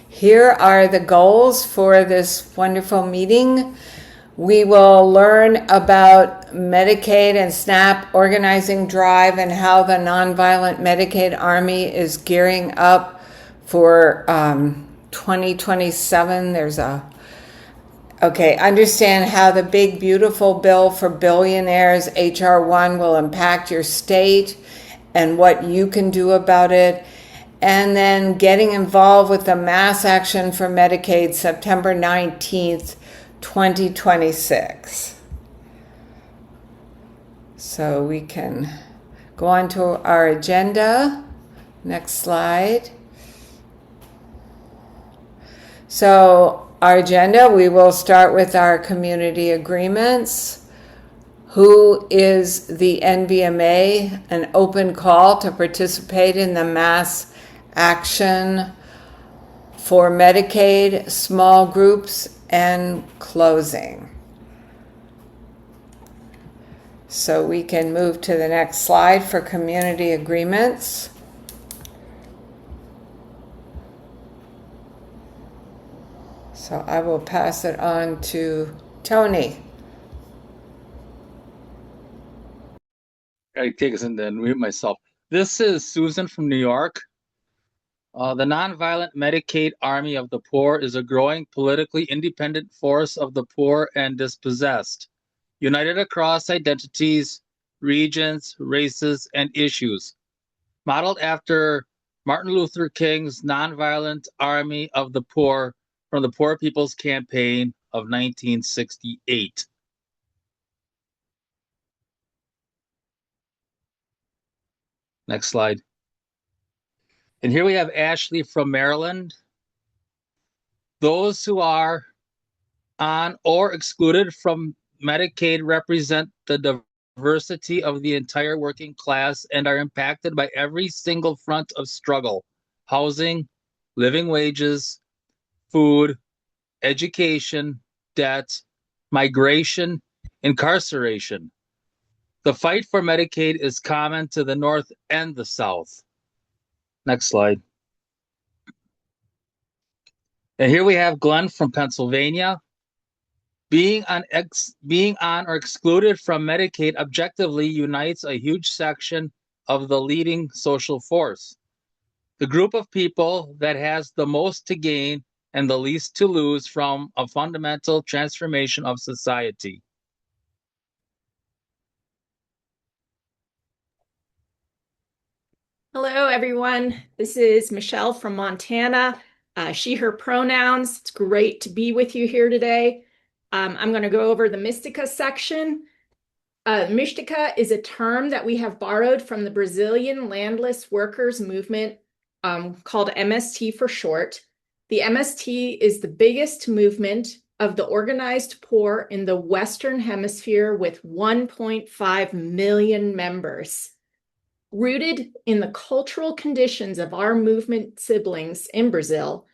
Here are the goals for this wonderful meeting. We will learn about Medicaid and SNAP organizing drive and how the Nonviolent Medicaid Army is gearing up for 2027. Understand how the big, beautiful bill for billionaires, HR 1, will impact your state and what you can do about it. And then getting involved with the mass action for Medicaid, September 19th, 2026. So we can go on to our agenda. Next slide. So our agenda, we will start with our community agreements. Who is the NVMA? An open call to participate in the mass action for Medicaid, small groups, and closing. So we can move to the next slide for community agreements. So I will pass it on to Tony. I take us and then mute myself. This is Susan from New York. The Nonviolent Medicaid Army of the Poor is a growing politically independent force of the poor and dispossessed, united across identities, regions, races, and issues. Modeled after Martin Luther King's Nonviolent Army of the Poor from the Poor People's Campaign of 1968. Next slide. And here we have Ashley from Maryland. Those who are on or excluded from Medicaid represent the diversity of the entire working class and are impacted by every single front of struggle: housing, living wages, food, education, debt, migration, incarceration. The fight for Medicaid is common to the North and the South. Next slide. And here we have Glenn from Pennsylvania. Being on or excluded from Medicaid objectively unites a huge section of the leading social force, the group of people that has the most to gain and the least to lose from a fundamental transformation of society. Hello, everyone. This is Michelle from Montana. She, her pronouns. It's great to be with you here today. I'm going to go over the Mystica section. Mystica is a term that we have borrowed from the Brazilian landless workers movement, called MST for short. The MST is the biggest movement of the organized poor in the Western Hemisphere with 1.5 million members. Rooted in the cultural conditions of our movement siblings in Brazil,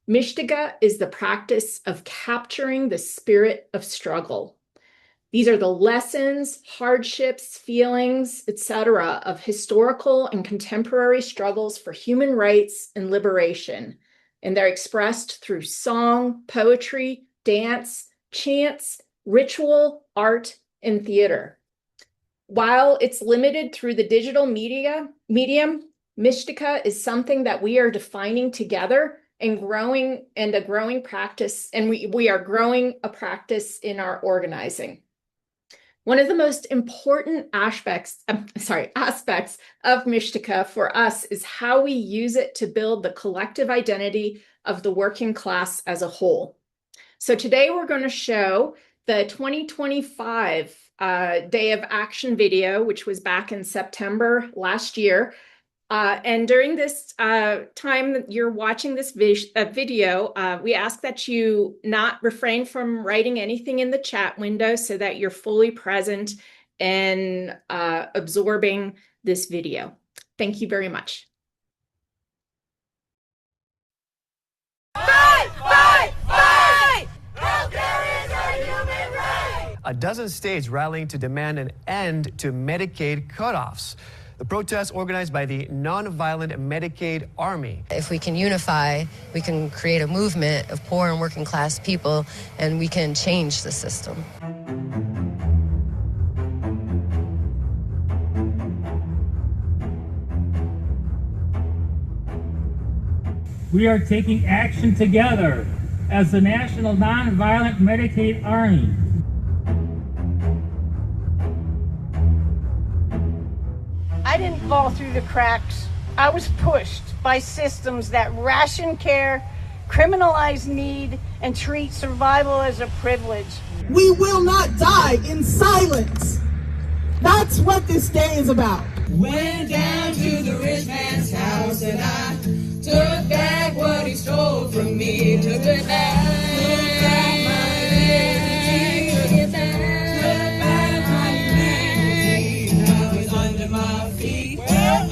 Mystica is the practice of capturing the spirit of struggle. These are the lessons, hardships, feelings, etc., of historical and contemporary struggles for human rights and liberation, and they're expressed through song, poetry, dance, chants, ritual, art, and theater. While it's limited through the digital medium, Mystica is something that we are defining together and a growing practice, and we are growing a practice in our organizing. One of the most important aspects of Mystica for us is how we use it to build the collective identity of the working class as a whole. So today we're going to show the 2025 Day of Action video, which was back in September last year. And during this time that you're watching this video, we ask that you not refrain from writing anything in the chat window so that you're fully present and absorbing this video. Thank you very much. Fight, fight, fight! Healthcare is a human right! A dozen states rallying to demand an end to Medicaid cutoffs. The a protest organized by the Nonviolent Medicaid Army. If we can unify, we can create a movement of poor and working class people, and we can change the system. We are taking action together as the National Nonviolent Medicaid Army. I didn't fall through the cracks. I was pushed by systems that ration care, criminalize need, and treat survival as a privilege. We will not die in silence. That's what this day is about. Went down to the rich man's house and I took back what he stole from me. Took it back. Took back my dignity. Took it back. Took back my dignity. Now it's under my feet.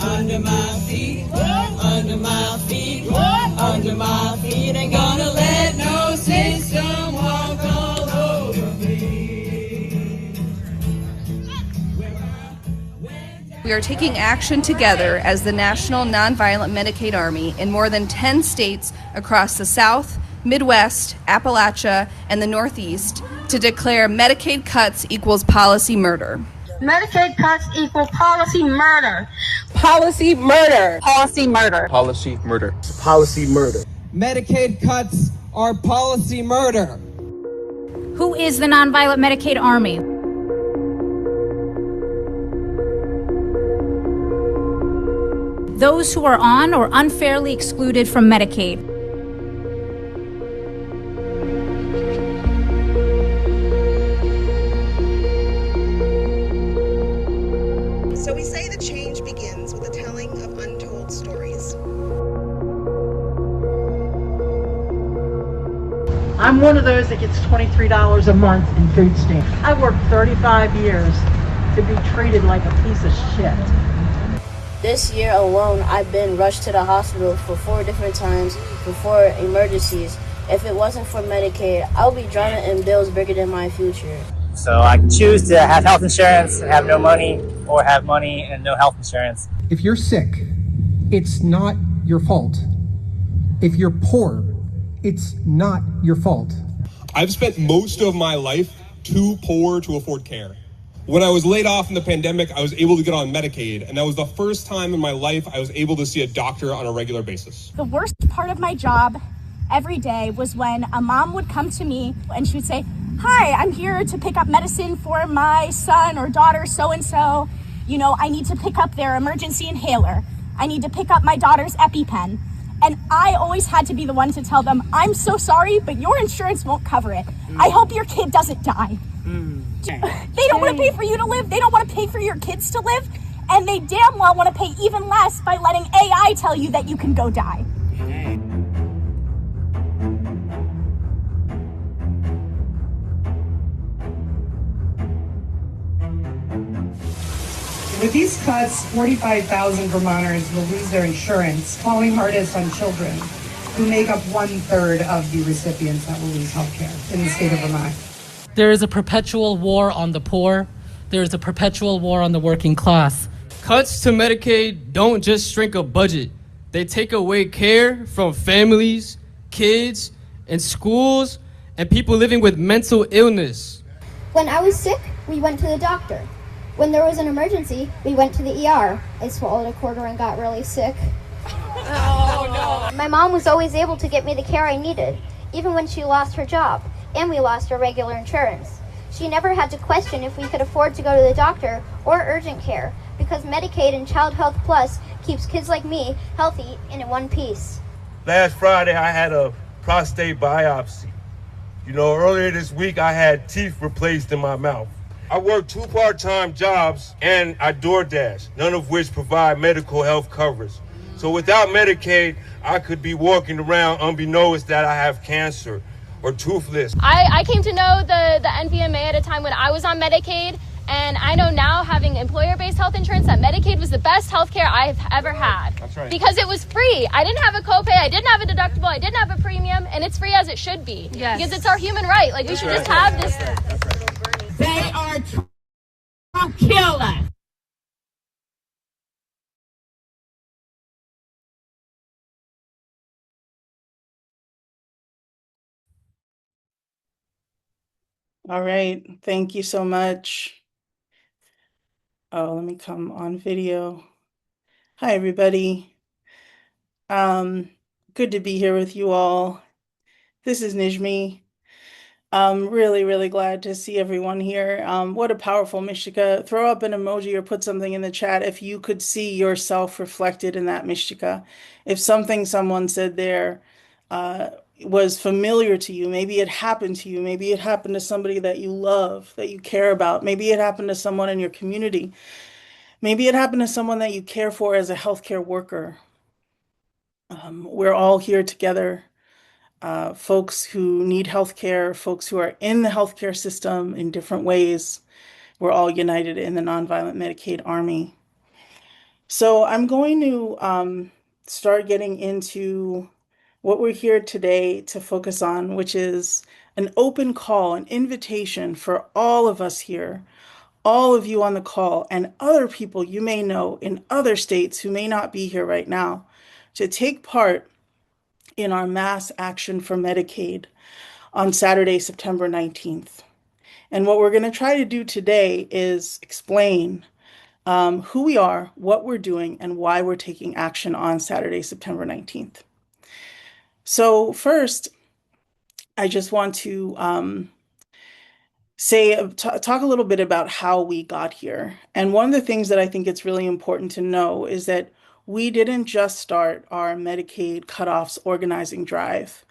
Under my feet. Under my feet. Under my feet. Ain't gonna let no system walk all over me. We are taking action together as the National Nonviolent Medicaid Army in more than 10 states across the South, Midwest, Appalachia, and the Northeast to declare Medicaid cuts equals policy murder. Medicaid cuts equal policy murder. Policy murder. Policy murder. Policy murder. Policy murder. Medicaid cuts are policy murder. Who is the Nonviolent Medicaid Army? Those who are on or unfairly excluded from Medicaid. So we say the change begins with the telling of untold stories. I'm one of those that gets $23 a month in food stamps. I worked 35 years to be treated like a piece of shit. This year alone, I've been rushed to the hospital for 4 different times for 4 emergencies. If it wasn't for Medicaid, I would be drowning in bills bigger than my future. So I can choose to have health insurance and have no money, or have money and no health insurance. If you're sick, it's not your fault. If you're poor, it's not your fault. I've spent most of my life too poor to afford care. When I was laid off in the pandemic, I was able to get on Medicaid, and that was the first time in my life I was able to see a doctor on a regular basis. The worst part of my job every day was when a mom would come to me and she would say, "Hi, I'm here to pick up medicine for my son or daughter so-and-so. You know, I need to pick up their emergency inhaler. I need to pick up my daughter's EpiPen." And I always had to be the one to tell them, "I'm so sorry, but your insurance won't cover it. I hope your kid doesn't die." They don't want to pay for you to live. They don't want to pay for your kids to live. And they damn well want to pay even less by letting AI tell you that you can go die. With these cuts, 45,000 Vermonters will lose their insurance, falling hardest on children, who make up 1/3 of the recipients that will lose health care in the state of Vermont. There is a perpetual war on the poor. There is a perpetual war on the working class. Cuts to Medicaid don't just shrink a budget. They take away care from families, kids, and schools, and people living with mental illness. When I was sick, we went to the doctor. When there was an emergency, we went to the ER. I swallowed a quarter and got really sick. Oh, no. My mom was always able to get me the care I needed, even when she lost her job, and we lost our regular insurance. She never had to question if we could afford to go to the doctor or urgent care, because Medicaid and Child Health Plus keeps kids like me healthy and in one piece. Last Friday, I had a prostate biopsy. You know, earlier this week, I had teeth replaced in my mouth. I work 2 part-time jobs and I DoorDash, none of which provide medical health coverage. So without Medicaid, I could be walking around unbeknownst that I have cancer or toothless. I came to know the NVMA at a time when I was on Medicaid, and I know now, having employer-based health insurance, that Medicaid was the best health care I've ever had. That's right. Because it was free. I didn't have a copay, I didn't have a deductible, I didn't have a premium, and it's free as it should be. Yes. Because it's our human right. Like, we should just have this. They are trying to kill us. All right, thank you so much. Oh, let me come on video. Hi, everybody. Good to be here with you all. This is Nijmi. Really, really glad to see everyone here. What a powerful Mishtika. Throw up an emoji or put something in the chat if you could see yourself reflected in that Mishtika. If something someone said there was familiar to you, maybe it happened to you, maybe it happened to somebody that you love, that you care about, maybe it happened to someone in your community, maybe it happened to someone that you care for as a healthcare worker. We're all here together. Folks who need healthcare, folks who are in the healthcare system in different ways. We're all united in the Nonviolent Medicaid Army. So I'm going to start getting into what we're here today to focus on, which is an open call, an invitation for all of us here, all of you on the call, and other people you may know in other states who may not be here right now, to take part in our mass action for Medicaid on Saturday, September 19th. And what we're going to try to do today is explain who we are, what we're doing, and why we're taking action on Saturday, September 19th. So first, I just want to talk a little bit about how we got here. And one of the things that I think it's really important to know is that we didn't just start our Medicaid cutoffs organizing drive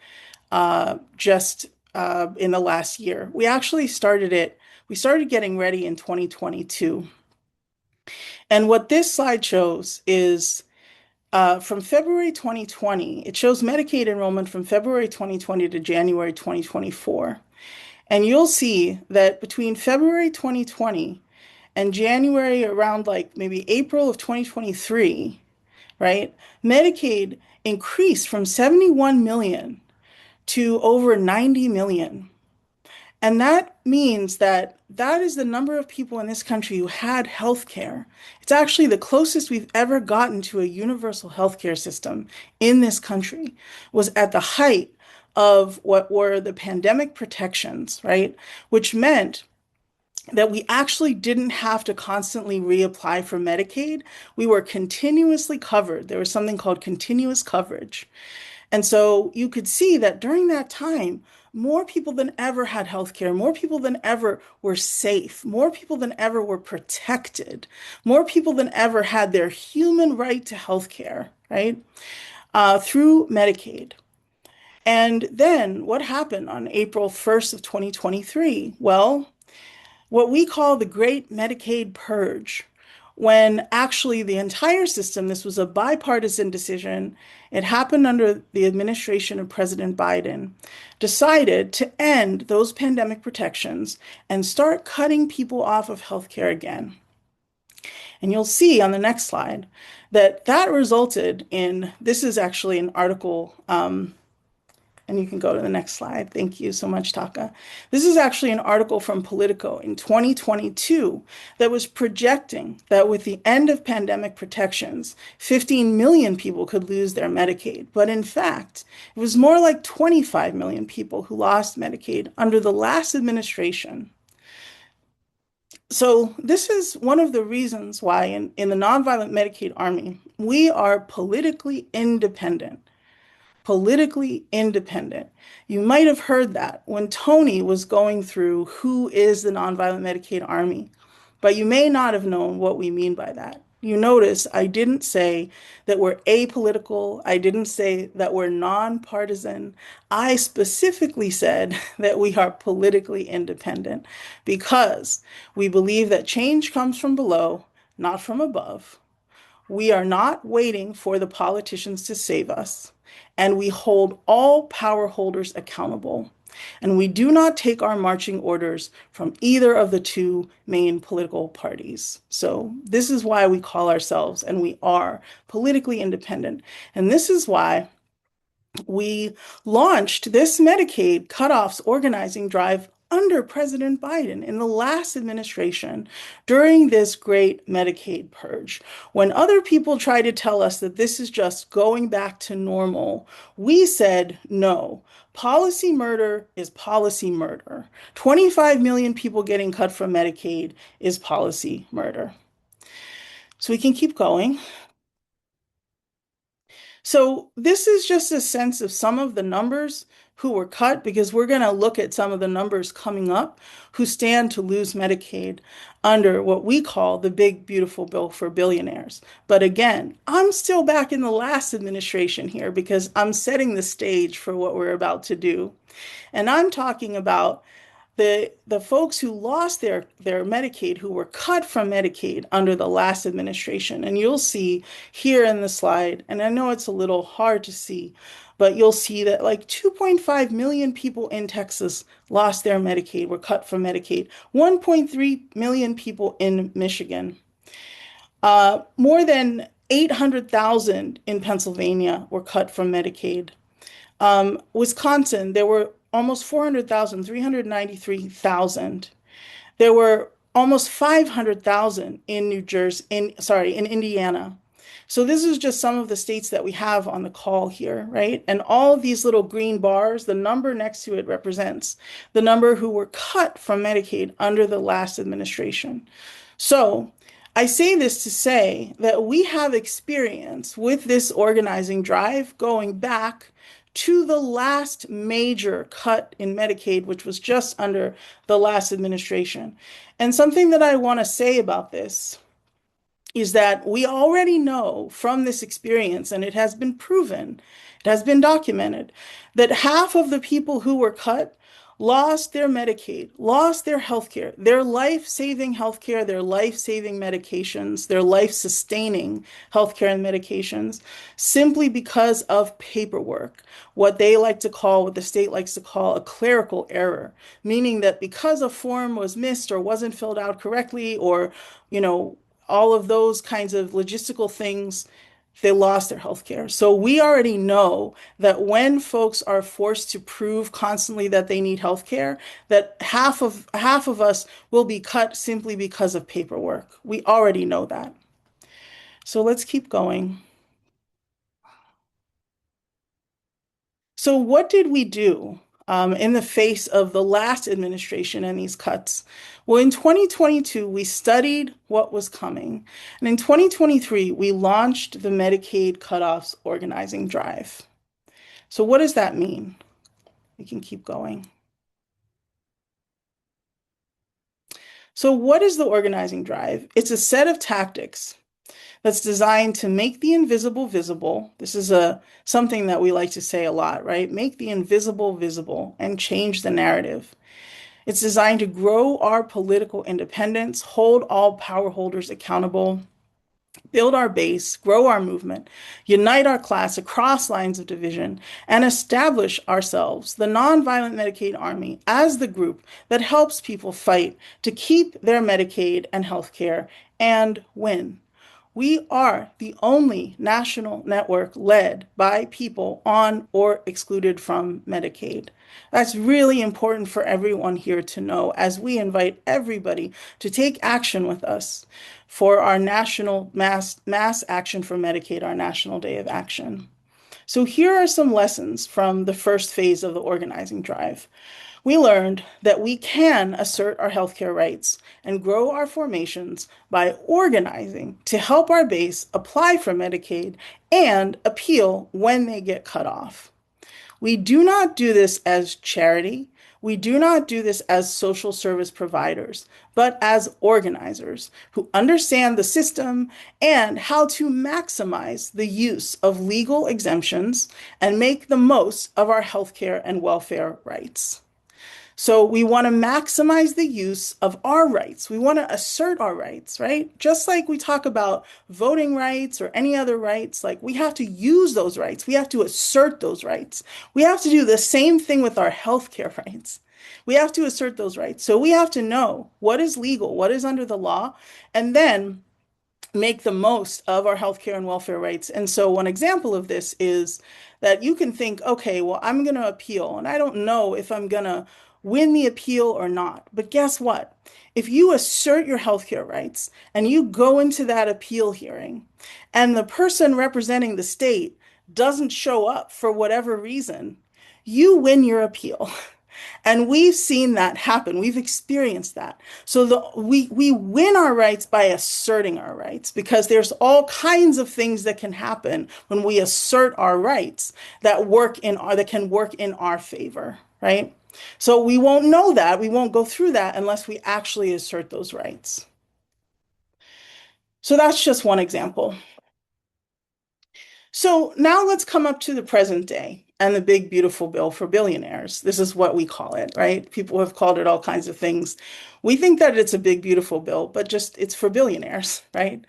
just in the last year. We actually started getting ready in 2022. And what this slide shows is from February 2020, it shows Medicaid enrollment from February 2020 to January 2024. And you'll see that between February 2020 and January, around like maybe April of 2023, right, Medicaid increased from 71 million to over 90 million. And that means that that is the number of people in this country who had health care. It's actually the closest we've ever gotten to a universal healthcare system in this country, was at the height of what were the pandemic protections, right? Which meant that we actually didn't have to constantly reapply for Medicaid. We were continuously covered. There was something called continuous coverage. And so you could see that during that time, more people than ever had healthcare, more people than ever were safe, more people than ever were protected, more people than ever had their human right to healthcare, right? Through Medicaid. And then what happened on April 1st of 2023? Well, what we call the Great Medicaid Purge, when actually the entire system, this was a bipartisan decision, it happened under the administration of President Biden, decided to end those pandemic protections and start cutting people off of healthcare again. And you'll see on the next slide that that resulted in, this is actually an article, and you can go to the next slide. Thank you so much, Taka. This is actually an article from Politico in 2022 that was projecting that with the end of pandemic protections, 15 million people could lose their Medicaid. But in fact, it was more like 25 million people who lost Medicaid under the last administration. So this is one of the reasons why in the Nonviolent Medicaid Army, we are politically independent. Politically independent. You might have heard that when Tony was going through who is the Nonviolent Medicaid Army, but you may not have known what we mean by that. You notice I didn't say that we're apolitical. I didn't say that we're nonpartisan. I specifically said that we are politically independent because we believe that change comes from below, not from above. We are not waiting for the politicians to save us, and we hold all power holders accountable. And we do not take our marching orders from either of the two main political parties. So this is why we call ourselves, and we are, politically independent. And this is why we launched this Medicaid cutoffs organizing drive under President Biden in the last administration during this great Medicaid purge. When other people try to tell us that this is just going back to normal, we said no. Policy murder is policy murder. 25 million people getting cut from Medicaid is policy murder. So we can keep going. So this is just a sense of some of the numbers who were cut, because we're going to look at some of the numbers coming up who stand to lose Medicaid under what we call the big, beautiful bill for billionaires. But again, I'm still back in the last administration here because I'm setting the stage for what we're about to do. And I'm talking about the folks who lost their Medicaid, who were cut from Medicaid under the last administration. And you'll see here in the slide, and I know it's a little hard to see, but you'll see that like 2.5 million people in Texas lost their Medicaid, were cut from Medicaid. 1.3 million people in Michigan. More than 800,000 in Pennsylvania were cut from Medicaid. Wisconsin, there were almost 400,000, 393,000. There were almost 500,000 in New Jersey, in Indiana. So this is just some of the states that we have on the call here, right? And all of these little green bars, the number next to it represents the number who were cut from Medicaid under the last administration. So I say this to say that we have experience with this organizing drive going back to the last major cut in Medicaid, which was just under the last administration. And something that I want to say about this is that we already know from this experience, and it has been proven, it has been documented, that half of the people who were cut lost their Medicaid, lost their healthcare, their life-saving healthcare, their life-saving medications, their life-sustaining healthcare and medications, simply because of paperwork, what they like to call, what the state likes to call a clerical error, meaning that because a form was missed or wasn't filled out correctly, or, all of those kinds of logistical things, they lost their health care. So we already know that when folks are forced to prove constantly that they need health care, that half of us will be cut simply because of paperwork. We already know that. So let's keep going. So what did we do in the face of the last administration and these cuts? Well, in 2022, we studied what was coming. And in 2023, we launched the Medicaid Cutoffs Organizing Drive. So what does that mean? We can keep going. So what is the organizing drive? It's a set of tactics that's designed to make the invisible visible. This is something that we like to say a lot, right? Make the invisible visible and change the narrative. It's designed to grow our political independence, hold all power holders accountable, build our base, grow our movement, unite our class across lines of division, and establish ourselves, the nonviolent Medicaid Army, as the group that helps people fight to keep their Medicaid and health care and win. We are the only national network led by people on or excluded from Medicaid. That's really important for everyone here to know as we invite everybody to take action with us for our national mass action for Medicaid, our National Day of Action. So here are some lessons from the first phase of the organizing drive. We learned that we can assert our healthcare rights and grow our formations by organizing to help our base apply for Medicaid and appeal when they get cut off. We do not do this as charity. We do not do this as social service providers, but as organizers who understand the system and how to maximize the use of legal exemptions and make the most of our healthcare and welfare rights. So we want to maximize the use of our rights. We want to assert our rights, right? Just like we talk about voting rights or any other rights, like we have to use those rights. We have to assert those rights. We have to do the same thing with our healthcare rights. We have to assert those rights. So we have to know what is legal, what is under the law, and then make the most of our healthcare and welfare rights. And so one example of this is that you can think, okay, well, I'm going to appeal, and I don't know if I'm going to win the appeal or not. But guess what? If you assert your healthcare rights and you go into that appeal hearing and the person representing the state doesn't show up for whatever reason, you win your appeal. And we've seen that happen. We've experienced that. So we win our rights by asserting our rights because there's all kinds of things that can happen when we assert our rights that can work in our favor, right? So we won't know that. We won't go through that unless we actually assert those rights. So that's just one example. So now let's come up to the present day and the big, beautiful bill for billionaires. This is what we call it, right? People have called it all kinds of things. We think that it's a big, beautiful bill, but just it's for billionaires, right?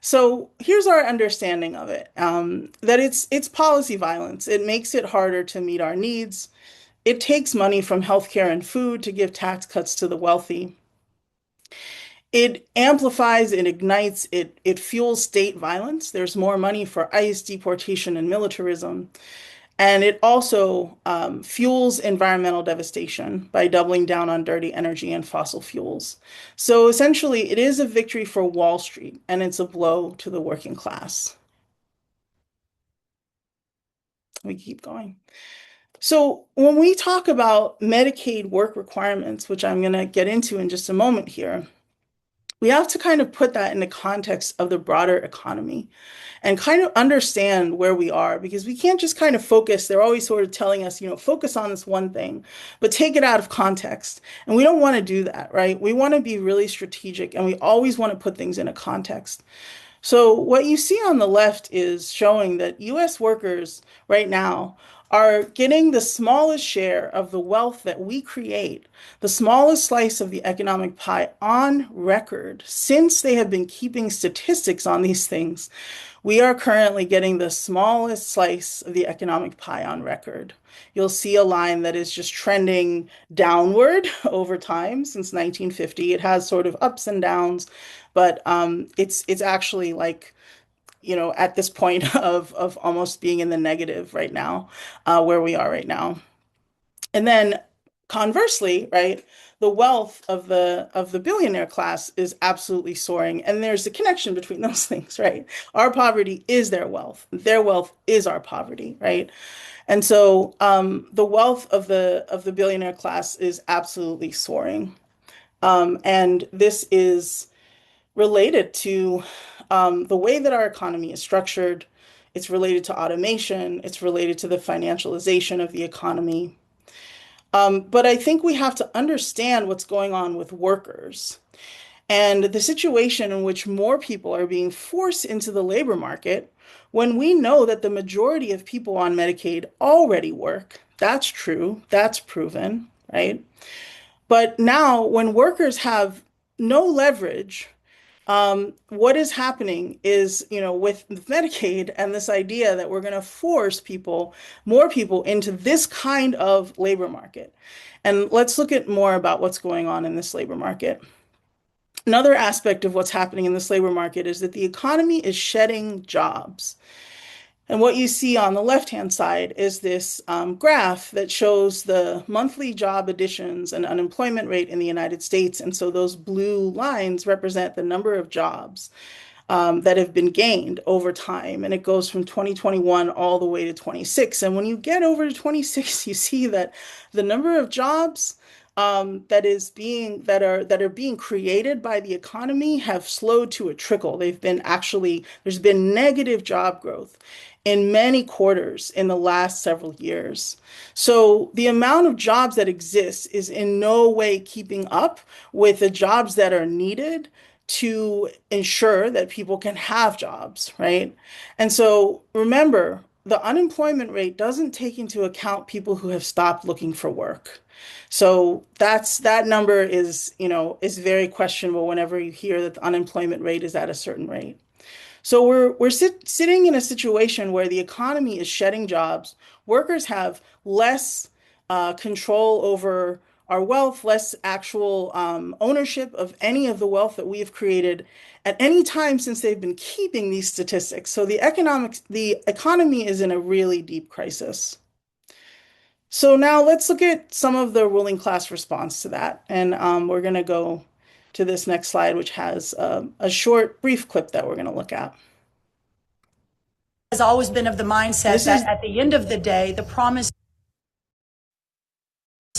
So here's our understanding of it, that it's policy violence. It makes it harder to meet our needs. It takes money from healthcare and food to give tax cuts to the wealthy. It amplifies, it ignites, it fuels state violence. There's more money for ICE, deportation, and militarism. And it also fuels environmental devastation by doubling down on dirty energy and fossil fuels. So essentially, it is a victory for Wall Street, and it's a blow to the working class. We keep going. So when we talk about Medicaid work requirements, which I'm going to get into in just a moment here, we have to kind of put that in the context of the broader economy and kind of understand where we are because we can't just kind of focus. They're always sort of telling us, focus on this one thing, but take it out of context. And we don't want to do that, right? We want to be really strategic and we always want to put things in a context. So what you see on the left is showing that US workers right now are getting the smallest share of the wealth that we create, the smallest slice of the economic pie on record since they have been keeping statistics on these things. We are currently getting the smallest slice of the economic pie on record. You'll see a line that is just trending downward over time since 1950. It has sort of ups and downs, but it's actually like at this point of almost being in the negative right now, where we are right now. And then conversely, right, the wealth of the billionaire class is absolutely soaring. And there's a connection between those things, right? Our poverty is their wealth. Their wealth is our poverty, right? And so the wealth of the billionaire class is absolutely soaring. And this is related to the way that our economy is structured. It's related to automation. It's related to the financialization of the economy. But I think we have to understand what's going on with workers and the situation in which more people are being forced into the labor market when we know that the majority of people on Medicaid already work. That's true. That's proven, right? But now when workers have no leverage, what is happening is, with Medicaid and this idea that we're going to force more people into this kind of labor market. And let's look at more about what's going on in this labor market. Another aspect of what's happening in this labor market is that the economy is shedding jobs. And what you see on the left-hand side is this graph that shows the monthly job additions and unemployment rate in the United States. And so those blue lines represent the number of jobs that have been gained over time. And it goes from 2021 all the way to 26. And when you get over to 26, you see that the number of jobs that are being created by the economy have slowed to a trickle. There's been negative job growth in many quarters in the last several years. So the amount of jobs that exist is in no way keeping up with the jobs that are needed to ensure that people can have jobs, right? And so remember, the unemployment rate doesn't take into account people who have stopped looking for work. So that number is very questionable whenever you hear that the unemployment rate is at a certain rate. So we're sitting in a situation where the economy is shedding jobs. Workers have less control over our wealth, less actual ownership of any of the wealth that we have created at any time since they've been keeping these statistics. So the economy is in a really deep crisis. So now let's look at some of the ruling class response to that. And we're going to go to this next slide, which has a short, brief clip that we're going to look at. Has always been of the mindset that at the end of the day, the promise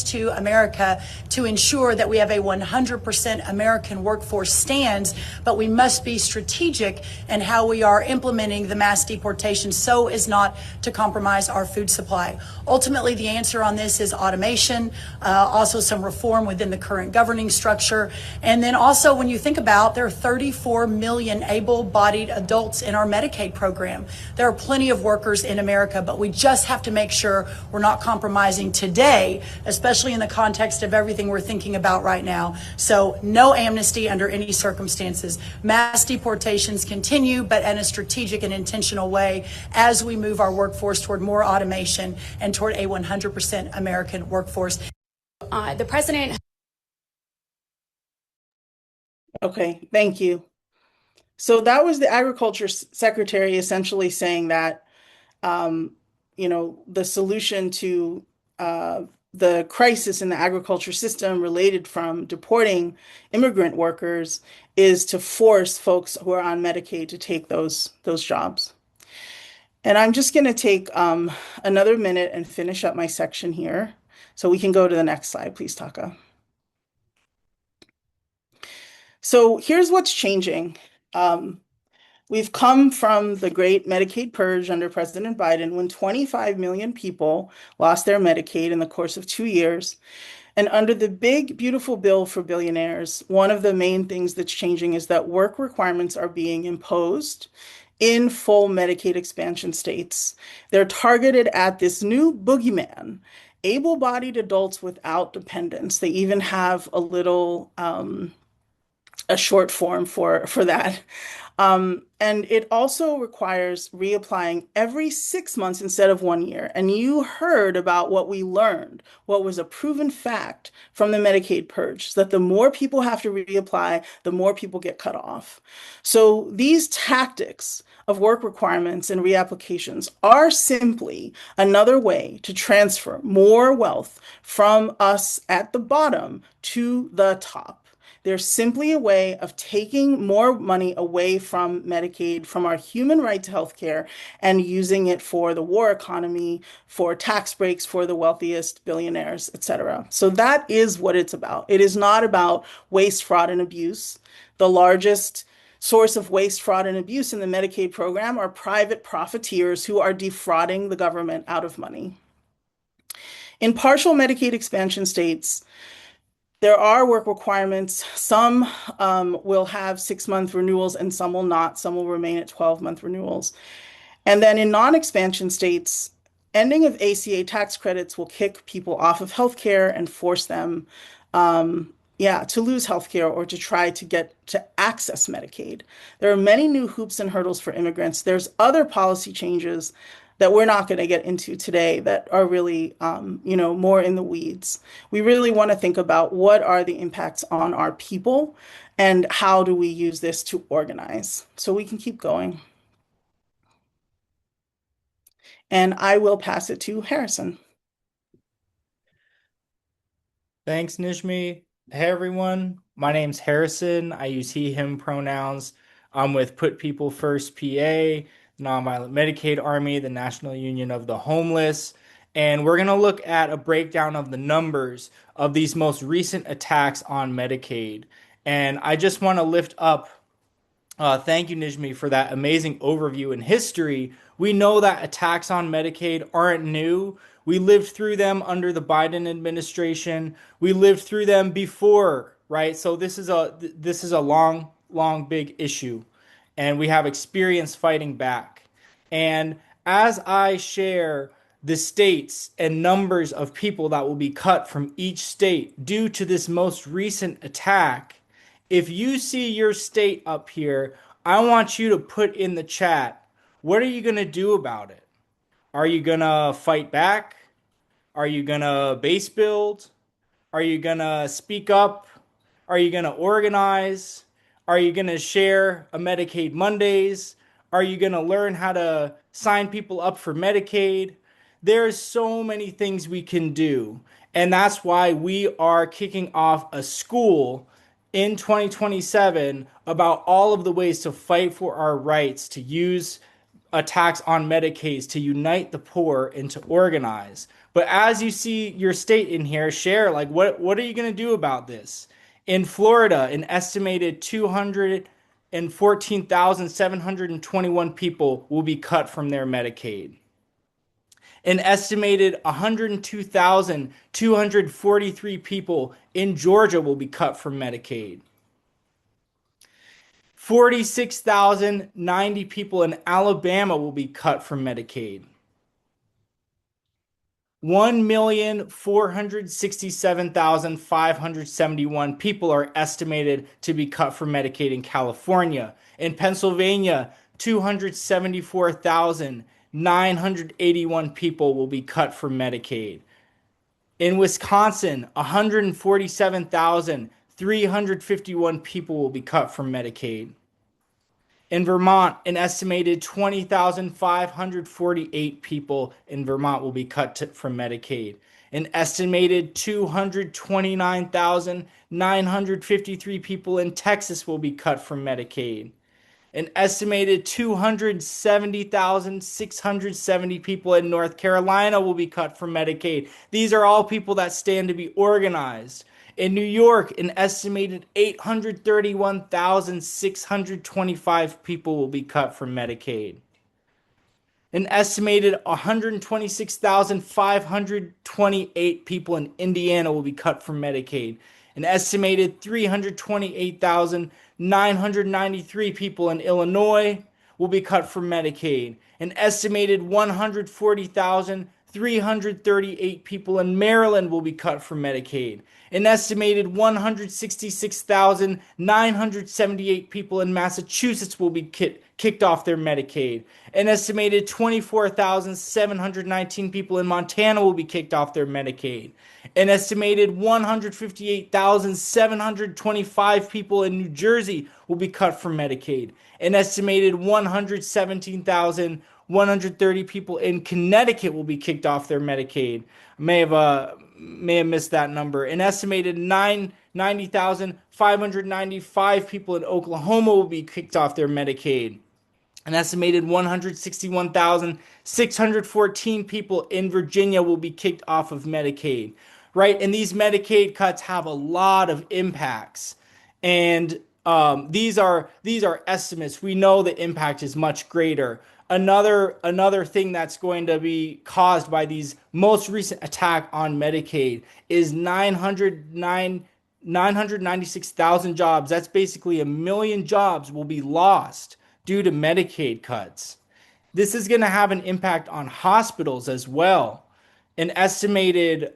to America to ensure that we have a 100% American workforce stands, but we must be strategic in how we are implementing the mass deportation so as not to compromise our food supply. Ultimately, the answer on this is automation, also some reform within the current governing structure. And then also when you think about there are 34 million able-bodied adults in our Medicaid program. There are plenty of workers in America, but we just have to make sure we're not compromising today, especially in the context of everything we're thinking about right now. So no amnesty under any circumstances. Mass deportations continue, but in a strategic and intentional way as we move our workforce toward more automation and toward a 100% American workforce. The president. Okay, thank you. So that was the Agriculture Secretary essentially saying that, the solution to the crisis in the agriculture system related from deporting immigrant workers is to force folks who are on Medicaid to take those jobs. And I'm just going to take another minute and finish up my section here. So we can go to the next slide, please, Taka. So here's what's changing. We've come from the great Medicaid purge under President Biden when 25 million people lost their Medicaid in the course of 2 years. And under the big, beautiful bill for billionaires, one of the main things that's changing is that work requirements are being imposed in full Medicaid expansion states. They're targeted at this new boogeyman, able-bodied adults without dependents. They even have a little a short form for that. And it also requires reapplying every 6 months instead of 1 year. And you heard about what we learned, what was a proven fact from the Medicaid purge, that the more people have to reapply, the more people get cut off. So these tactics of work requirements and reapplications are simply another way to transfer more wealth from us at the bottom to the top. They're simply a way of taking more money away from Medicaid, from our human right to health care, and using it for the war economy, for tax breaks for the wealthiest billionaires, et cetera. So that is what it's about. It is not about waste, fraud, and abuse. The largest source of waste, fraud, and abuse in the Medicaid program are private profiteers who are defrauding the government out of money. In partial Medicaid expansion states, there are work requirements. Some will have 6-month renewals and some will not. Some will remain at 12-month renewals. And then in non-expansion states, ending of ACA tax credits will kick people off of healthcare and force them, to lose healthcare or to try to get to access Medicaid. There are many new hoops and hurdles for immigrants. There's other policy changes that we're not going to get into today that are really, more in the weeds. We really want to think about what are the impacts on our people and how do we use this to organize. So we can keep going. And I will pass it to Harrison. Thanks, Nishmi. Hey, everyone. My name's Harrison. I use he, him pronouns. I'm with Put People First PA, Nonviolent Medicaid Army, the National Union of the Homeless. And we're going to look at a breakdown of the numbers of these most recent attacks on Medicaid. And I just want to lift up, thank you, Nijmi, for that amazing overview in history. We know that attacks on Medicaid aren't new. We lived through them under the Biden administration. We lived through them before, right? So this is a long, big issue. And we have experience fighting back. And as I share the states and numbers of people that will be cut from each state due to this most recent attack, if you see your state up here, I want you to put in the chat, what are you going to do about it? Are you going to fight back? Are you going to base build? Are you going to speak up? Are you going to organize? Are you going to share a Medicaid Mondays? Are you going to learn how to sign people up for Medicaid? There's so many things we can do. And that's why we are kicking off a school in 2027 about all of the ways to fight for our rights, to use attacks on Medicaid, to unite the poor and to organize. But as you see your state in here, share like what are you going to do about this? In Florida, an estimated 214,721 people will be cut from their Medicaid. An estimated 102,243 people in Georgia will be cut from Medicaid. 46,090 people in Alabama will be cut from Medicaid. 1,467,571 people are estimated to be cut from Medicaid in California. In Pennsylvania, 274,981 people will be cut from Medicaid. In Wisconsin, 147,351 people will be cut from Medicaid. In Vermont, an estimated 20,548 people in Vermont will be cut from Medicaid. An estimated 229,953 people in Texas will be cut from Medicaid. An estimated 270,670 people in North Carolina will be cut from Medicaid. These are all people that stand to be organized. In New York, an estimated 831,625 people will be cut from Medicaid. An estimated 126,528 people in Indiana will be cut from Medicaid. An estimated 328,993 people in Illinois will be cut from Medicaid. An estimated 140,338 people in Maryland will be cut from Medicaid. An estimated 166,978 people in Massachusetts will be kicked off their Medicaid. An estimated 24,719 people in Montana will be kicked off their Medicaid. An estimated 158,725 people in New Jersey will be cut from Medicaid. An estimated 117,130 people in Connecticut will be kicked off their Medicaid. May have missed that number. An estimated 90,595 people in Oklahoma will be kicked off their Medicaid. An estimated 161,614 people in Virginia will be kicked off of Medicaid, right? And these Medicaid cuts have a lot of impacts. And these are estimates. We know the impact is much greater. Another thing that's going to be caused by these most recent attack on Medicaid is 996,000 jobs. That's basically 1 million jobs will be lost due to Medicaid cuts. This is going to have an impact on hospitals as well. An estimated,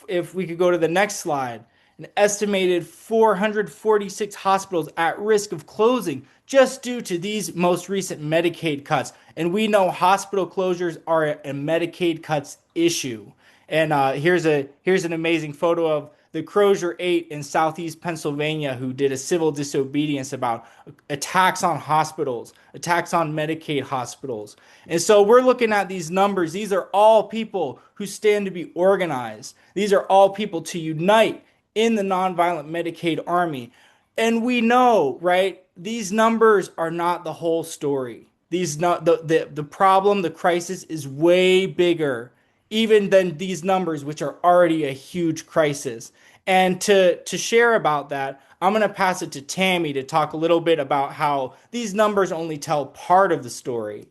if we could go to the next slide, an estimated 446 hospitals at risk of closing just due to these most recent Medicaid cuts. And we know hospital closures are a Medicaid cuts issue. And here's an amazing photo of the Crozier 8 in Southeast Pennsylvania who did a civil disobedience about attacks on hospitals, attacks on Medicaid hospitals. And so we're looking at these numbers. These are all people who stand to be organized. These are all people to unite in the nonviolent Medicaid army. And we know, right, these numbers are not the whole story. The problem, the crisis is way bigger even than these numbers, which are already a huge crisis. And to share about that, I'm going to pass it to Tammy to talk a little bit about how these numbers only tell part of the story.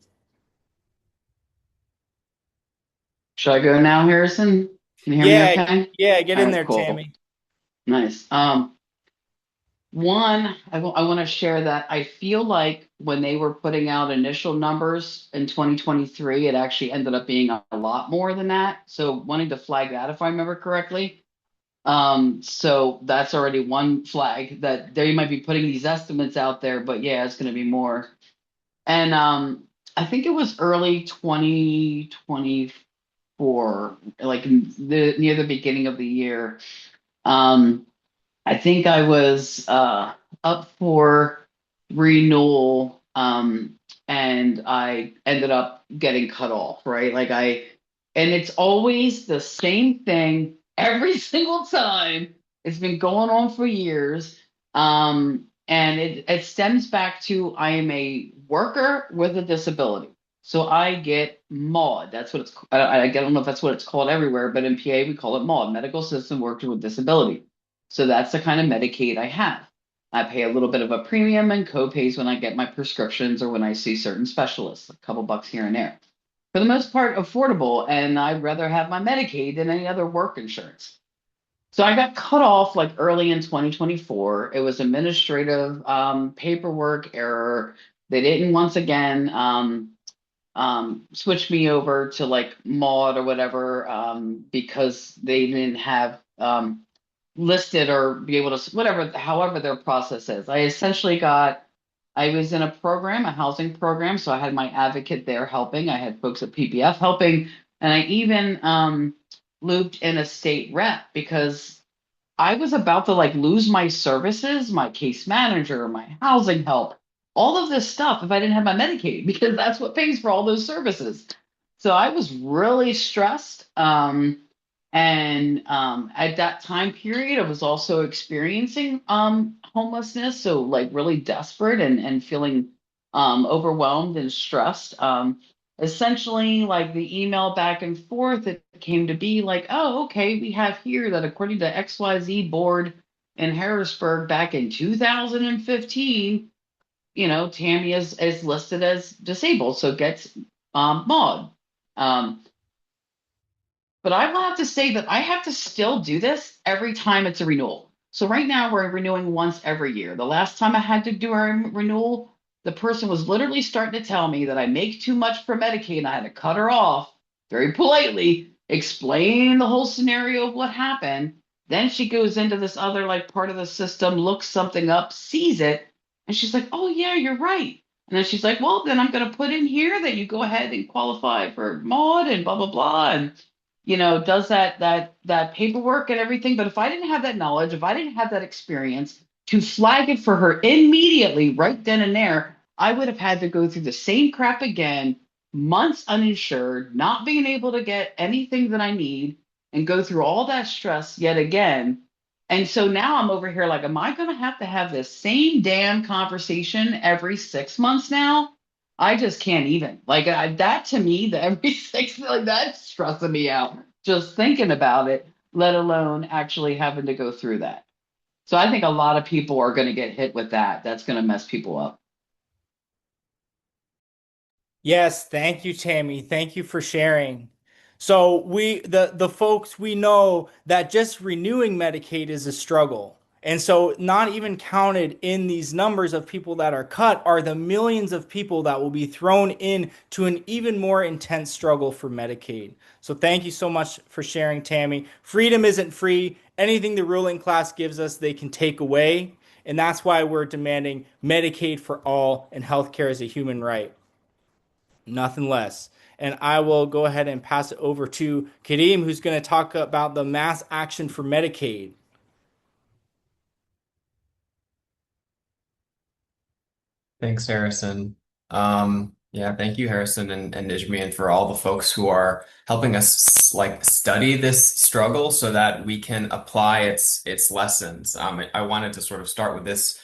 Should I go now, Harrison? Can you hear me okay? Yeah, get in there, cool. Tammy. Nice. One, I want to share that I feel like when they were putting out initial numbers in 2023, it actually ended up being a lot more than that. So wanting to flag that if I remember correctly. So that's already one flag that they might be putting these estimates out there, but yeah, it's going to be more. And I think it was early 2024, like near the beginning of the year. I think I was up for renewal, and I ended up getting cut off, right? Like I And it's always the same thing every single time. It's been going on for years. And it stems back to I am a worker with a disability. So I get MAUD. That's what it's I don't know if that's what it's called everywhere, but in PA we call it MAUD, Medical Assistant Worker with Disability. So that's the kind of Medicaid I have. I pay a little bit of a premium and co-pays when I get my prescriptions or when I see certain specialists, a couple bucks here and there. For the most part, affordable, and I'd rather have my Medicaid than any other work insurance. So I got cut off like early in 2024. It was administrative paperwork error. They didn't once again switch me over to like Maud or whatever because they didn't have listed or be able to whatever however their process is. I was in a program, a housing program, so I had my advocate there helping. I had folks at PPF helping, and I even looped in a state rep because I was about to like lose my services, my case manager, my housing help, all of this stuff if I didn't have my Medicaid because that's what pays for all those services. So I was really stressed. And at that time period, I was also experiencing homelessness. So like really desperate and feeling overwhelmed and stressed. Essentially, like the email back and forth, it came to be like, oh, okay, we have here that according to XYZ board in Harrisburg back in 2015, Tammy is listed as disabled, so gets MAUD. But I will have to say that I have to still do this every time it's a renewal. So right now we're renewing once every year. The last time I had to do our renewal, the person was literally starting to tell me that I make too much for Medicaid and I had to cut her off very politely, explain the whole scenario of what happened. Then she goes into this other like part of the system, looks something up, sees it, and she's like, oh yeah, you're right. And then she's like, well, then I'm going to put in here that you go ahead and qualify for MAUD and blah, blah, blah. And does that paperwork and everything. But if I didn't have that knowledge, if I didn't have that experience to flag it for her immediately, right then and there, I would have had to go through the same crap again, months uninsured, not being able to get anything that I need, and go through all that stress yet again. And so now I'm over here like, am I going to have this same damn conversation every 6 months now? I just can't even that to me, the every six like that's stressing me out just thinking about it, let alone actually having to go through that. So I think a lot of people are going to get hit with that. That's going to mess people up. Yes, thank you, Tammy. Thank you for sharing. So the folks we know that just renewing Medicaid is a struggle. And so not even counted in these numbers of people that are cut are the millions of people that will be thrown in to an even more intense struggle for Medicaid. So thank you so much for sharing, Tammy. Freedom isn't free. Anything the ruling class gives us, they can take away. And that's why we're demanding Medicaid for all and healthcare as a human right. Nothing less. And I will go ahead and pass it over to Kareem, who's going to talk about the mass action for Medicaid. Thanks, Harrison. Yeah, thank you, Harrison and Nijmi, and for all the folks who are helping us like study this struggle so that we can apply its lessons. I wanted to sort of start with this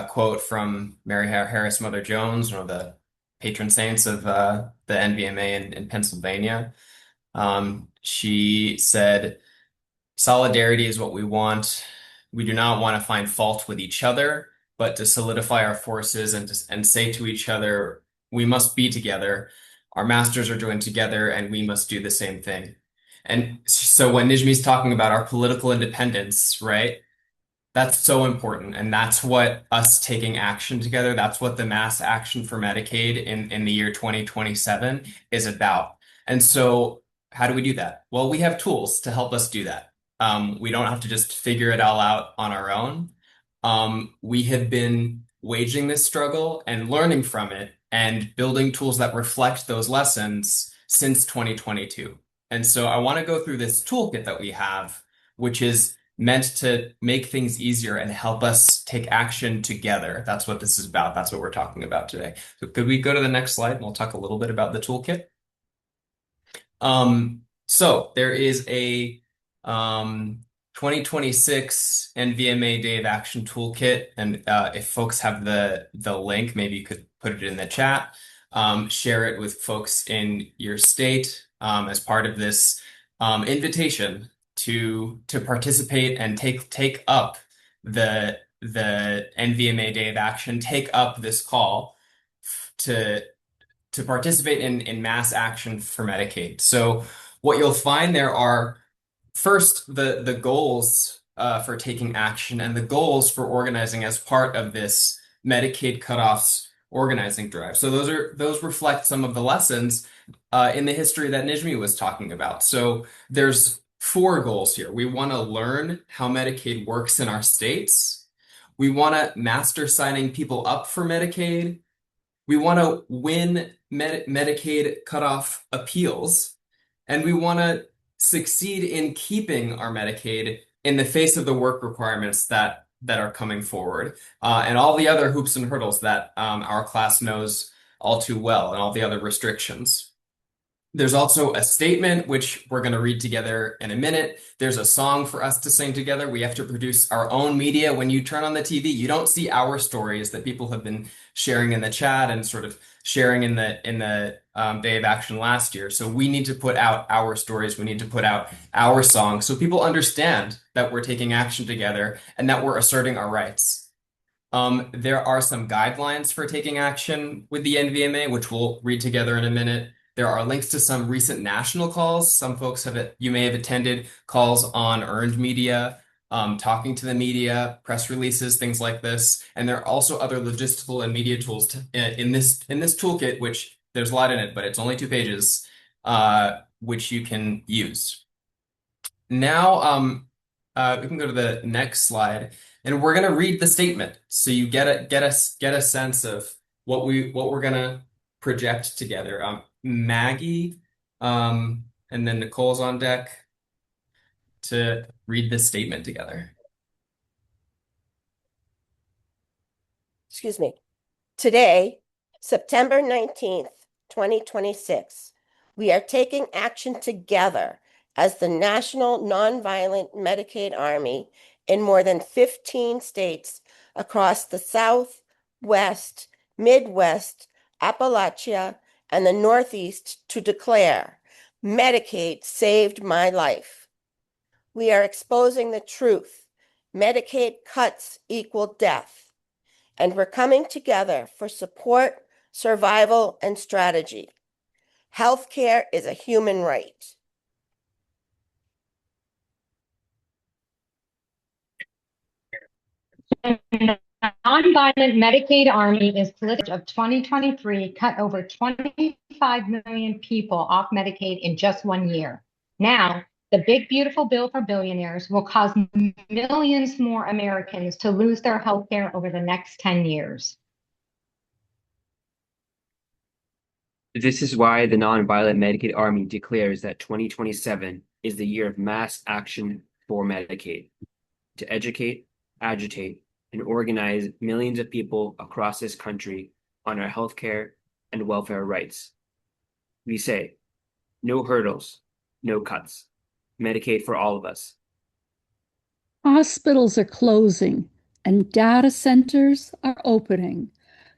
quote from Mary Harris Mother Jones, one of the patron saints of the NVMA in Pennsylvania. She said, solidarity is what we want. We do not want to find fault with each other, but to solidify our forces and say to each other, we must be together. Our masters are joined together, and we must do the same thing. And so when Nijmi's talking about our political independence, right? That's so important. And that's what us taking action together, that's what the mass action for Medicaid in the year 2027 is about. And so how do we do that? Well, we have tools to help us do that. We don't have to just figure it all out on our own. We have been waging this struggle and learning from it and building tools that reflect those lessons since 2022. And so I want to go through this toolkit that we have, which is meant to make things easier and help us take action together. That's what this is about. That's what we're talking about today. So could we go to the next slide and we'll talk a little bit about the toolkit? So there is a 2026 NVMA Day of Action Toolkit, and if folks have the link, maybe you could put it in the chat. Share it with folks in your state as part of this invitation to participate and take up the NVMA Day of Action, take up this call to participate in mass action for Medicaid. So what you'll find there are first the goals for taking action and the goals for organizing as part of this Medicaid cutoffs organizing drive. So those reflect some of the lessons in the history that Nijmi was talking about. So there's 4 goals here. We want to learn how Medicaid works in our states. We want to master signing people up for Medicaid. We want to win Medicaid cutoff appeals, and we want to succeed in keeping our Medicaid in the face of the work requirements that are coming forward, and all the other hoops and hurdles that our class knows all too well, and all the other restrictions. There's also a statement, which we're going to read together in a minute. There's a song for us to sing together. We have to produce our own media. When you turn on the TV, you don't see our stories that people have been sharing in the chat and sort of sharing in the Day of Action last year. So we need to put out our stories. We need to put out our songs so people understand that we're taking action together and that we're asserting our rights. There are some guidelines for taking action with the NVMA, which we'll read together in a minute. There are links to some recent national calls. Some folks you may have attended calls on earned media, talking to the media, press releases, things like this. And there are also other logistical and media tools in this toolkit, which there's a lot in it, but it's only 2 pages, which you can use. Now, we can go to the next slide, and we're going to read the statement, so you get a sense of what we're going to project together. Maggie, and then Nicole's on deck to read this statement together. Excuse me. Today, September 19th, 2026, we are taking action together as the National Nonviolent Medicaid Army in more than 15 states across the South, West, Midwest, Appalachia, and the Northeast to declare, Medicaid saved my life. We are exposing the truth. Medicaid cuts equal death. And we're coming together for support, survival, and strategy. Healthcare is a human right. The nonviolent Medicaid Army is of 2023 cut over 25 million people off Medicaid in just 1 year. Now, the big beautiful bill for billionaires will cause millions more Americans to lose their health care over the next 10 years. This is why the Nonviolent Medicaid Army declares that 2027 is the year of mass action for Medicaid, to educate, agitate, and organize millions of people across this country on our healthcare and welfare rights. We say, no hurdles, no cuts. Medicaid for all of us. Hospitals are closing and data centers are opening,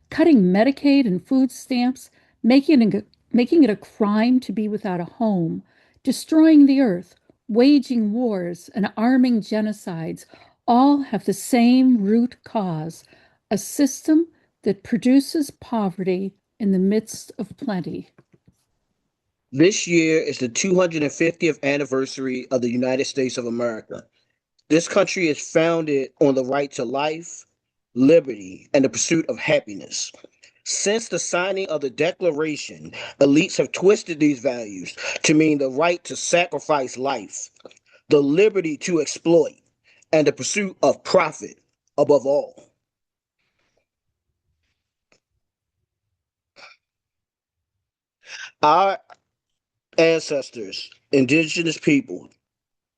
cutting Medicaid and food stamps, making it a crime to be without a home, destroying the earth, waging wars, and arming genocides all have the same root cause, a system that produces poverty in the midst of plenty. This year is the 250th anniversary of the United States of America. This country is founded on the right to life, liberty, and the pursuit of happiness. Since the signing of the Declaration, elites have twisted these values to mean the right to sacrifice life, the liberty to exploit, and the pursuit of profit above all. Our ancestors, indigenous people,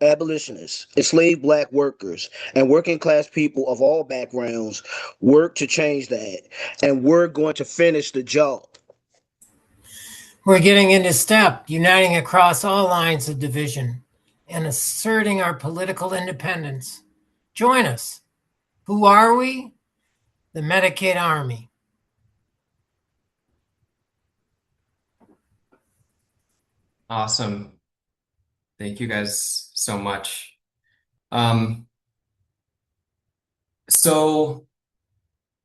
abolitionists, enslaved Black workers, and working class people of all backgrounds worked to change that, and we're going to finish the job. We're getting into step, uniting across all lines of division and asserting our political independence. Join us. Who are we? The Medicaid Army. Awesome. Thank you guys so much. Um, so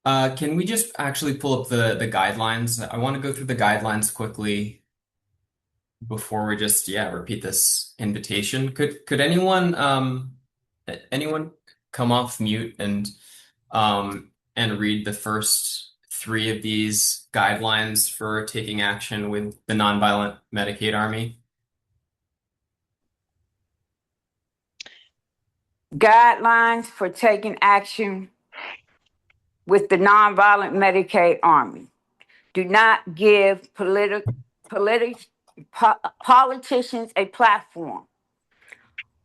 can we just actually pull up the guidelines? I want to go through the guidelines quickly before we just, yeah, repeat this invitation. Could anyone anyone come off mute and read the first three of these guidelines for taking action with the Nonviolent Medicaid Army? Guidelines for taking action with the Nonviolent Medicaid Army. Do not give politicians a platform.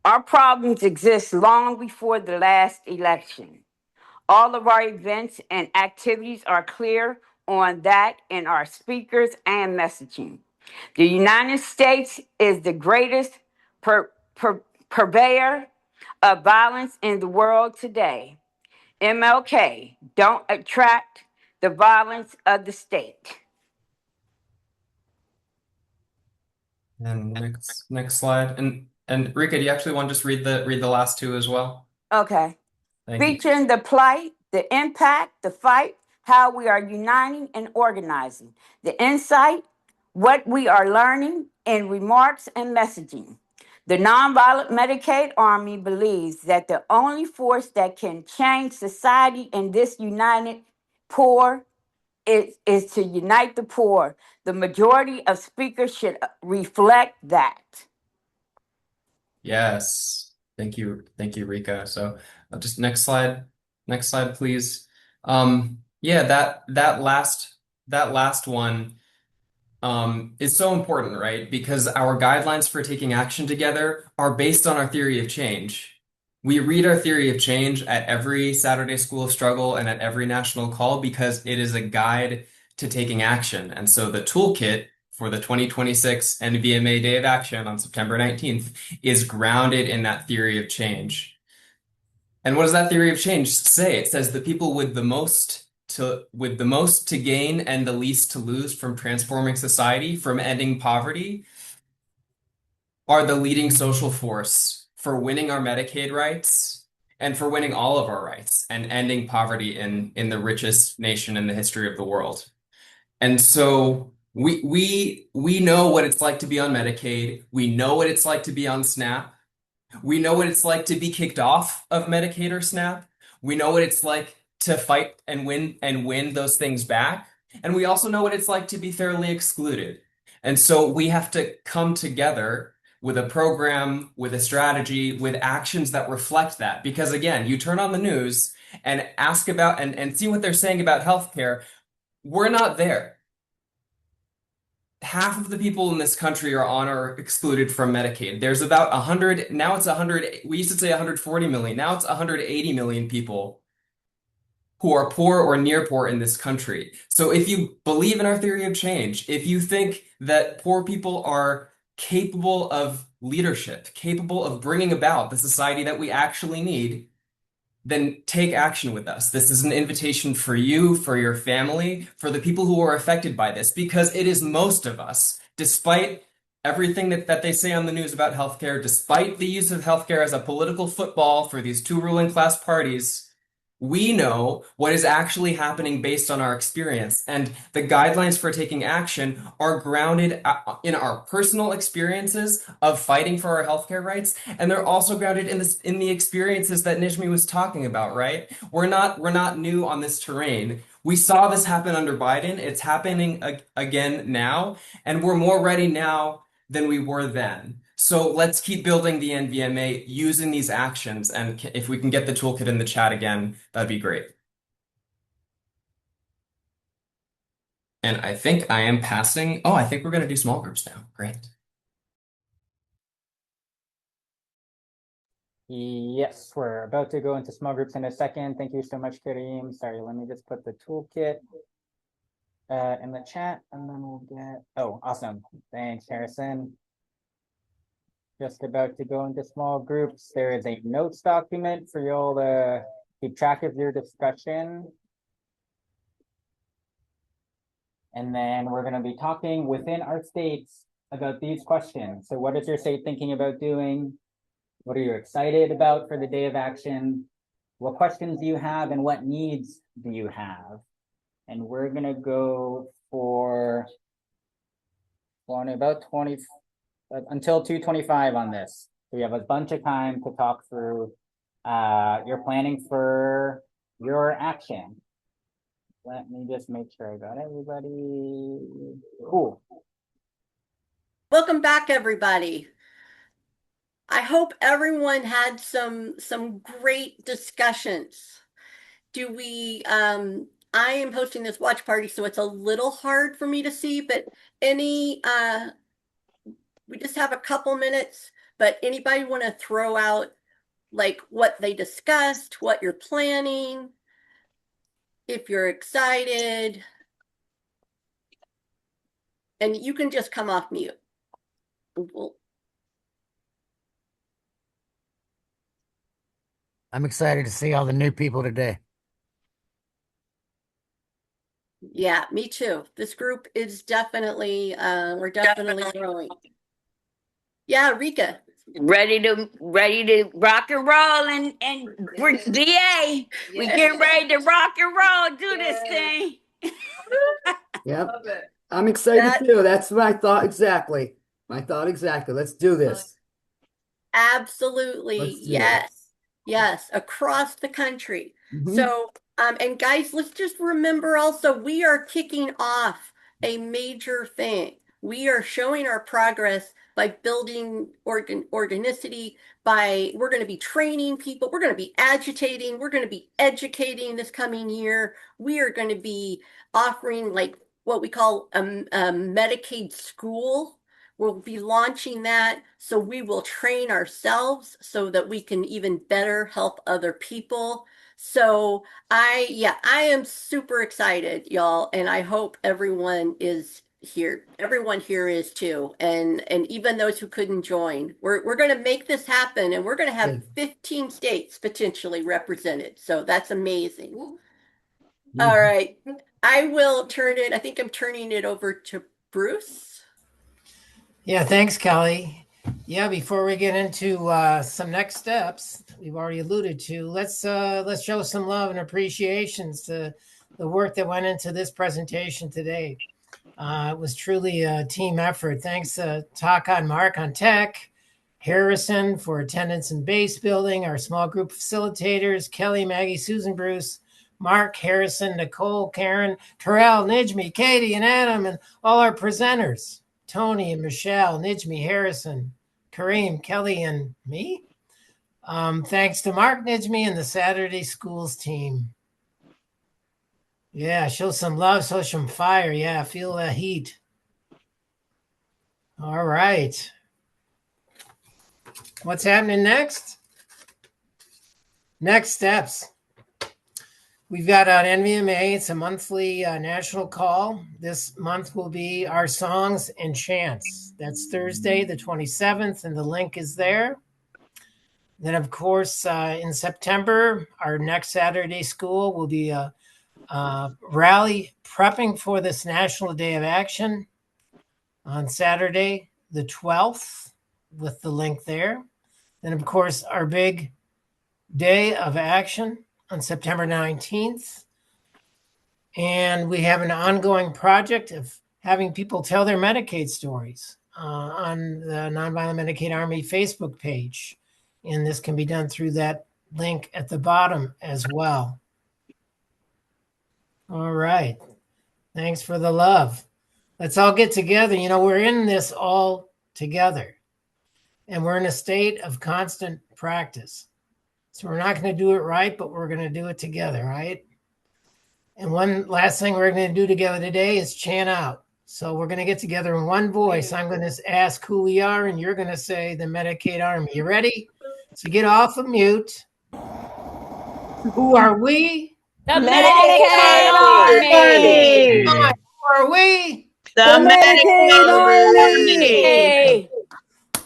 Our problems exist long before the last election. All of our events and activities are clear on that in our speakers and messaging. The United States is the greatest purveyor of violence in the world today. MLK, don't attract the violence of the state. And next slide. And Rika, do you actually want to just read the last two as well? Okay. Thank you. Featuring the plight, the impact, the fight, how we are uniting and organizing, the insight, what we are learning in remarks and messaging. The Nonviolent Medicaid Army believes that the only force that can change society in this united poor is to unite the poor. The majority of speakers should reflect that. Yes. Thank you. Thank you, Rika. So just next slide. Next slide, please. Yeah, that last one is so important, right? Because our guidelines for taking action together are based on our theory of change. We read our theory of change at every Saturday School of Struggle and at every national call because it is a guide to taking action. And so the toolkit for the 2026 NVMA Day of Action on September 19th is grounded in that theory of change. And what does that theory of change say? It says the people with the most to gain and the least to lose from transforming society, from ending poverty, are the leading social force for winning our Medicaid rights and for winning all of our rights and ending poverty in the richest nation in the history of the world. And so we know what it's like to be on Medicaid. We know what it's like to be on SNAP. We know what it's like to be kicked off of Medicaid or SNAP. We know what it's like to fight and win those things back. And we also know what it's like to be thoroughly excluded. And so we have to come together with a program, with a strategy, with actions that reflect that. Because again, you turn on the news and ask about and see what they're saying about healthcare. We're not there. Half of the people in this country are on or excluded from Medicaid. There's about 100, now it's 100, we used to say 140 million, now it's 180 million people who are poor or near poor in this country. So if you believe in our theory of change, if you think that poor people are capable of leadership, capable of bringing about the society that we actually need, then take action with us. This is an invitation for you, for your family, for the people who are affected by this, because it is most of us, despite everything that they say on the news about healthcare, despite the use of healthcare as a political football for these two ruling class parties. We know what is actually happening based on our experience, and the guidelines for taking action are grounded in our personal experiences of fighting for our healthcare rights, and they're also grounded in the experiences that Nijmi was talking about, right? We're not new on this terrain. We saw this happen under Biden. It's happening again now, and we're more ready now than we were then. So let's keep building the NVMA using these actions. And if we can get the toolkit in the chat again, that'd be great. And I think I am passing. Oh, I think we're going to do small groups now. Great. Yes, we're about to go into small groups in a second. Thank you so much, Kareem. Sorry, let me just put the toolkit. in the chat, and then we'll get. Oh, awesome! Thanks, Harrison. Just about to go into small groups. There is a notes document for you all to keep track of your discussion. And then we're going to be talking within our states about these questions. So what is your state thinking about doing? What are you excited about for the day of action? What questions do you have and what needs do you have? And we're going to go for about 20 until 2:25 on this. So we have a bunch of time to talk through your planning for your action. Let me just make sure I got everybody. Cool. Welcome back, everybody. I hope everyone had some great discussions. Do we I am hosting this watch party, so it's a little hard for me to see, but any we just have a couple minutes, but anybody want to throw out like what they discussed, what you're planning, if you're excited, and you can just come off mute. I'm excited to see all the new people today. Yeah, me too. This group is definitely we're definitely growing. Yeah, Rika. Ready to rock and roll and DA. We getting ready to rock and roll, do this thing. Yep. I'm excited too. That's my thought exactly. Let's do this. Absolutely. Let's do Yes. Yes, across the country. So, and guys, let's just remember also, we are kicking off a major thing. We are showing our progress by building organicity, we're going to be training people, we're going to be agitating, we're going to be educating this coming year. We are going to be offering like what we call a Medicaid school. We'll be launching that, so we will train ourselves so that we can even better help other people. So I am super excited, y'all, and I hope everyone is here. Everyone here is too, and even those who couldn't join. We're going to make this happen, and we're going to have 15 states potentially represented. So that's amazing. All right, I will turn it. I think I'm turning it over to Bruce. Yeah, thanks, Kelly. Yeah, before we get into some next steps, we've already alluded to, let's show some love and appreciations to the work that went into this presentation today. It was truly a team effort. Thanks to Taka and Mark on tech, Harrison for attendance and base building, our small group facilitators, Kelly, Maggie, Susan, Bruce, Mark, Harrison, Nicole, Karen, Terrell, Nijmi, Katie, and Adam, and all our presenters. Tony and Michelle, Nijmi, Harrison, Kareem, Kelly, and me. Thanks to Mark, Nijmi, and the Saturday Schools team. Yeah, show some love, show some fire. Yeah, feel the heat. All right. What's happening next? Next steps. We've got on NVMA, it's a monthly national call. This month will be our songs and chants. That's Thursday, the 27th, and the link is there. Then, of course, in September, our next Saturday school will be a rally prepping for this National Day of Action on Saturday, the 12th, with the link there. Then, of course, our big day of action on September 19th. And we have an ongoing project of having people tell their Medicaid stories on the Nonviolent Medicaid Army Facebook page. And this can be done through that link at the bottom as well. All right. Thanks for the love. Let's all get together. You know, we're in this all together. And we're in a state of constant practice. So we're not going to do it right, but we're going to do it together, right? And one last thing we're going to do together today is chant out. So we're going to get together in one voice. I'm going to ask who we are, and you're going to say the Medicaid Army. You ready? So get off of mute. Who are we? The Medicaid Army. Come on, are we? The Medicaid Army. Hey.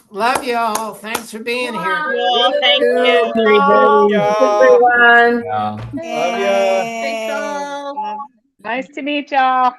Love y'all. Thanks for being here. Well, thank you. you. Everyone. Yeah. Love ya. Thanks all. Nice to meet y'all.